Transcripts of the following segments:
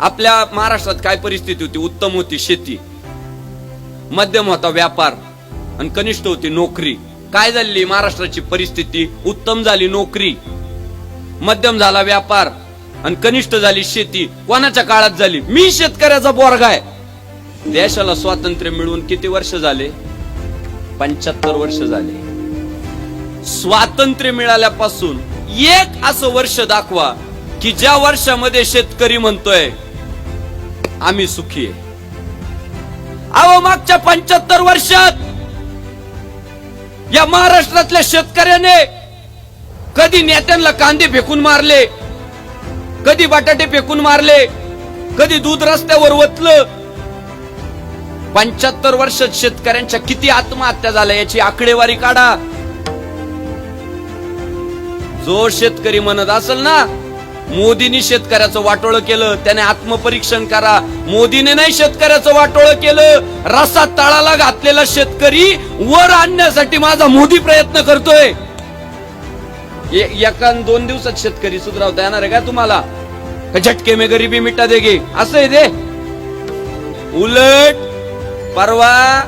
आपल्या महाराष्ट्रात काय परिस्थिती होती? उत्तम होती शेती, मध्यम होता व्यापार आणि कनिष्ठ होती नोकरी. काय झाली महाराष्ट्राची परिस्थिती? उत्तम झाली नोकरी, मध्यम झाला व्यापार आणि कनिष्ठ झाली शेती. कोणाच्या काळात झाली? मी शेतकऱ्याचा पोरगा आहे. देशाला स्वातंत्र्य मिळवून किती वर्ष झाले? 75 वर्ष झाले. स्वातंत्र्य मिळाल्यापासून एक असं वर्ष दाखवा की ज्या वर्षामध्ये शेतकरी म्हणतोय आम्ही सुखी आहे. अहो, मागच्या 75 वर्षात या महाराष्ट्रातल्या शेतकऱ्याने कधी नेत्यांना कांदे फेकून मारले, कधी बटाटे फेकून मारले, कधी दूध रस्त्यावर ओतलं. 75 वर्षात शेतकऱ्यांच्या किती आत्महत्या झाल्या याची आकडेवारी काढा. जो शेतकरी म्हणत असेल ना मोदींनी शेतकऱ्याचं वाटोळं केलं, त्याने आत्मपरीक्षण करा. मोदीने नाही शेतकऱ्याचं वाटोळं केलं. रसा तळाला घातलेला शेतकरी वर आणण्यासाठी माझा मोदी प्रयत्न करतोय. एका 2 दिवसात शेतकरी सुधारवता येणार आहे का तुम्हाला? झटके में गरीबी मिटा देगे असं आहे ते. उलट परवा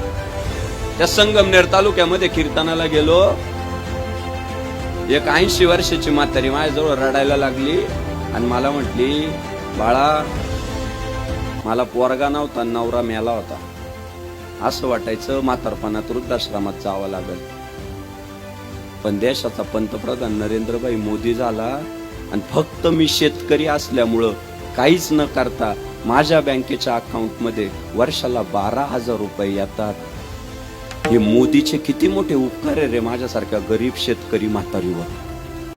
त्या संगमनेर तालुक्यामध्ये कीर्तनाला गेलो. एक 80 वर्षाची म्हातारी माझ्याजवळ रडायला लागली आणि मला म्हटली, बाळा मला पोरगा नव्हता, नवरा मेला होता. असं वाटायचं म्हातारपणात वृद्धाश्रमात जावं लागेल. पण देशाचा पंतप्रधान नरेंद्रभाई मोदी झाला आणि फक्त मी शेतकरी असल्यामुळं काहीच न करता माझ्या बँकेच्या अकाउंट मध्ये वर्षाला 12,000 रुपये येतात. हे मोदीचे किती मोठे उपकार आहे रे माझ्यासारख्या गरीब शेतकरी म्हातारीवर.